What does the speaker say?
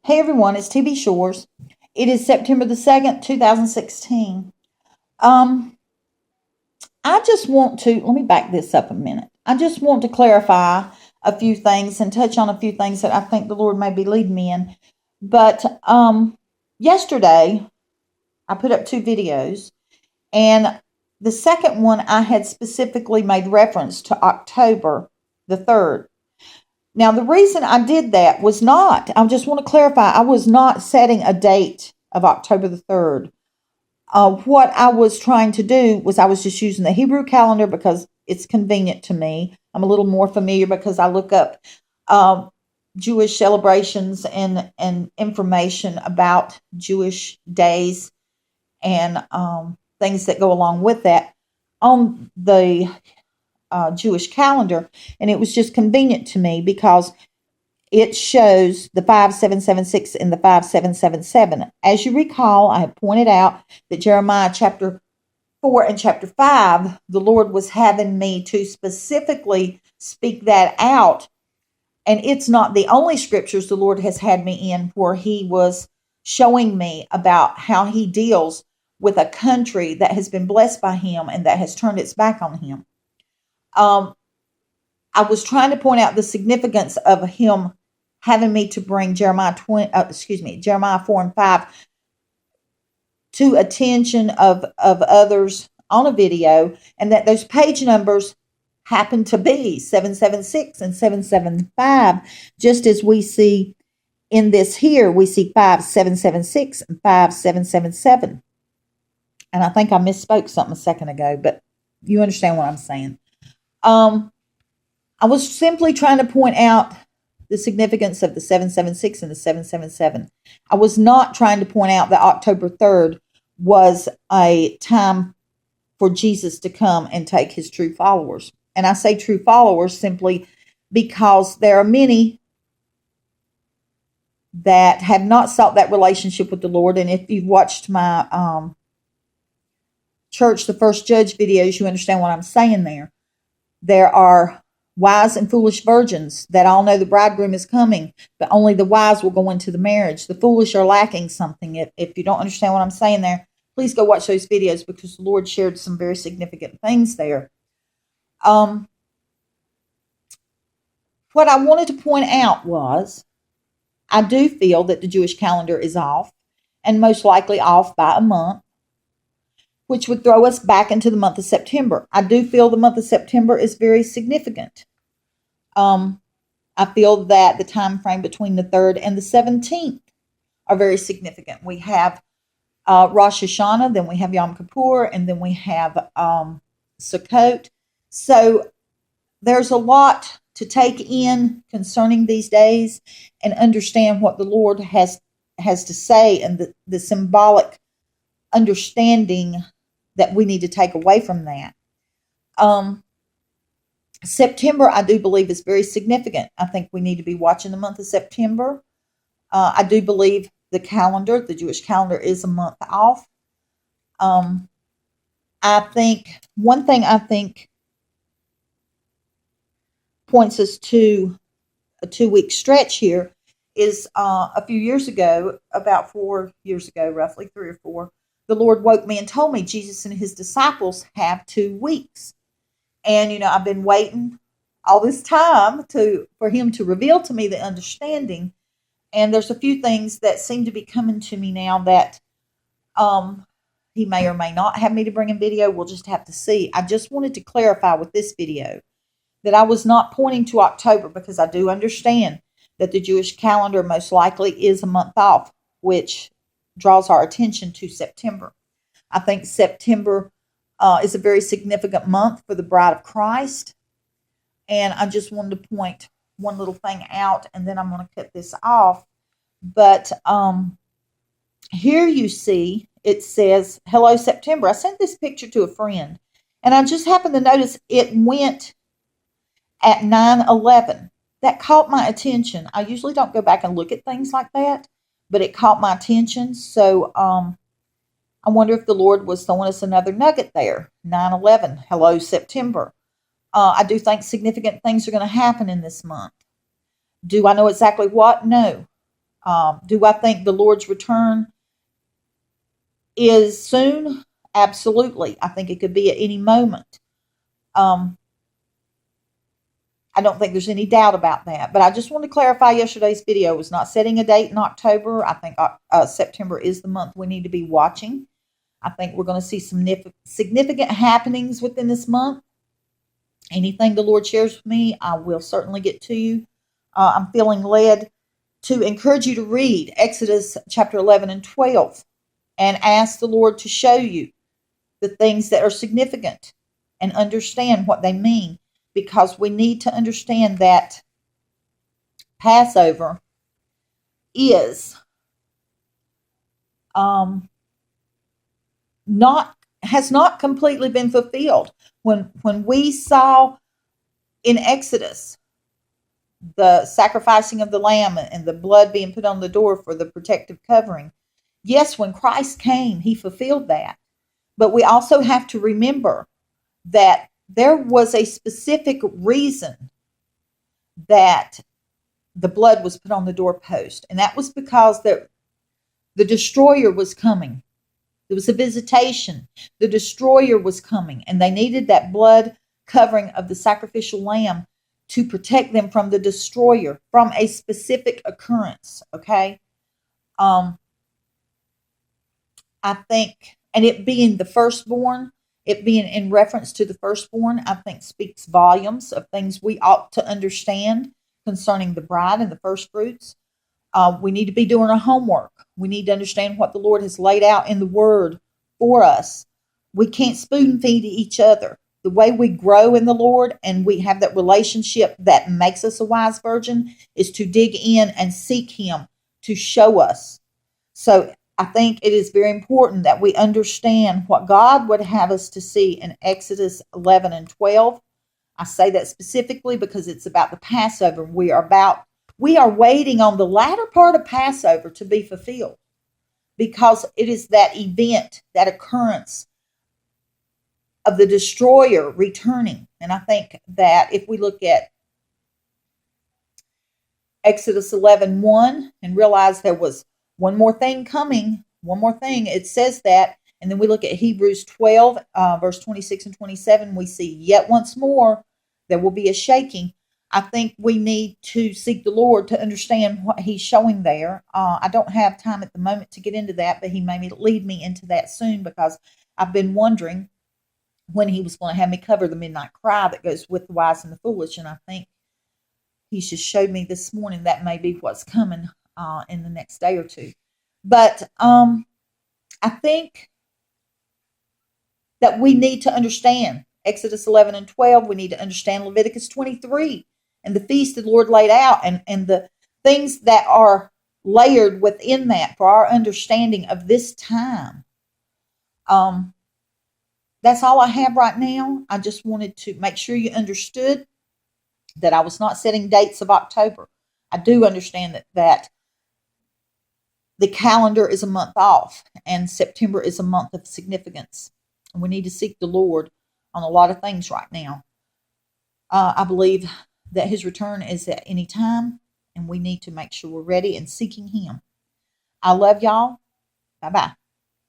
Hey everyone, it's TB Shores. It is September the 2nd, 2016. Um, I just want to, let me back this up a minute. I just want to clarify a few things and touch on a few things that I think the Lord may be leading me in. But yesterday, I put up two videos, and the second one I had specifically made reference to October the 3rd. Now, the reason I did that was not, I just want to clarify, I was not setting a date of October the 3rd. What I was trying to do was I was just using the Hebrew calendar because it's convenient to me. I'm a little more familiar because I look up uh, Jewish celebrations and information about Jewish days and things that go along with that on the Jewish calendar. And it was just convenient to me because it shows the 5776 and the 5777. As you recall, I had pointed out that Jeremiah chapter 4 and chapter 5, the Lord was having me to specifically speak that out. And it's not the only scriptures the Lord has had me in where He was showing me about how He deals with a country that has been blessed by Him and that has turned its back on Him. I was trying to point out the significance of Him having me to bring Jeremiah 4 and 5 to attention of others on a video, and that those page numbers happen to be 776 and 775, just as we see in this here, we see 5776 and 5777. And I think I misspoke something a second ago, but you understand what I'm saying. I was simply trying to point out the significance of the 776 and the 777. I was not trying to point out that October 3rd was a time for Jesus to come and take His true followers. And I say true followers simply because there are many that have not sought that relationship with the Lord. And if you've watched my Church the First Judge videos, you understand what I'm saying there. There are wise and foolish virgins that all know the bridegroom is coming, but only the wise will go into the marriage. The foolish are lacking something. If you don't understand what I'm saying there, please go watch those videos because the Lord shared some very significant things there. What I wanted to point out was I do feel that the Jewish calendar is off, and most likely off by a month, which would throw us back into the month of September. I do feel the month of September is very significant. I feel that the time frame between the 3rd and the 17th are very significant. We have Rosh Hashanah, then we have Yom Kippur, and then we have Sukkot. So there's a lot to take in concerning these days and understand what the Lord has to say and the symbolic understanding that we need to take away from that. September, I do believe, is very significant. I think we need to be watching the month of September. I do believe the Jewish calendar, is a month off. I think one thing points us to a 2-week stretch here is a few years ago, about 4 years ago, roughly 3 or 4, the Lord woke me and told me Jesus and His disciples have 2 weeks. And, I've been waiting all this time for Him to reveal to me the understanding. And there's a few things that seem to be coming to me now that He may or may not have me to bring in video. We'll just have to see. I just wanted to clarify with this video that I was not pointing to October because I do understand that the Jewish calendar most likely is a month off, which draws our attention to September. I think September is a very significant month for the bride of Christ. And I just wanted to point one little thing out, and then I'm going to cut this off. But here you see, it says, Hello, September. I sent this picture to a friend, and I just happened to notice it went at 9:11. That caught my attention. I usually don't go back and look at things like that, but it caught my attention. So I wonder if the Lord was throwing us another nugget there. 9/11. Hello, September. I do think significant things are going to happen in this month. Do I know exactly what? No. Do I think the Lord's return is soon? Absolutely. I think it could be at any moment. I don't think there's any doubt about that. But I just want to clarify yesterday's video was not setting a date in October. I think September is the month we need to be watching. I think we're going to see some significant happenings within this month. Anything the Lord shares with me, I will certainly get to you. I'm feeling led to encourage you to read Exodus chapter 11 and 12 and ask the Lord to show you the things that are significant and understand what they mean, because we need to understand that Passover is has not completely been fulfilled. When we saw in Exodus the sacrificing of the lamb and the blood being put on the door for the protective covering, yes, when Christ came, he fulfilled that. But we also have to remember that there was a specific reason that the blood was put on the doorpost, and that was because the destroyer was coming. There was a visitation. The destroyer was coming, and they needed that blood covering of the sacrificial lamb to protect them from the destroyer, from a specific occurrence, okay? I think, and it being the firstborn, it being in reference to the firstborn, I think speaks volumes of things we ought to understand concerning the bride and the first fruits. We need to be doing our homework. We need to understand what the Lord has laid out in the Word for us. We can't spoon feed each other. The way we grow in the Lord and we have that relationship that makes us a wise virgin is to dig in and seek Him to show us. So I think it is very important that we understand what God would have us to see in Exodus 11 and 12. I say that specifically because it's about the Passover. We are waiting on the latter part of Passover to be fulfilled, because it is that event, that occurrence of the destroyer returning. And I think that if we look at Exodus 11:1 and realize there was one more thing coming, one more thing, it says that. And then we look at Hebrews 12, verse 26 and 27, we see yet once more there will be a shaking. I think we need to seek the Lord to understand what He's showing there. I don't have time at the moment to get into that, but He may lead me into that soon, because I've been wondering when He was going to have me cover the midnight cry that goes with the wise and the foolish. And I think He's just showed me this morning that may be what's coming in the next day or two. But I think that we need to understand Exodus 11 and 12. We need to understand Leviticus 23 and the feast the Lord laid out, and the things that are layered within that for our understanding of this time. That's all I have right now. I just wanted to make sure you understood that I was not setting dates of October. I do understand that the calendar is a month off, and September is a month of significance. And we need to seek the Lord on a lot of things right now. I believe that His return is at any time, and we need to make sure we're ready and seeking Him. I love y'all. Bye-bye.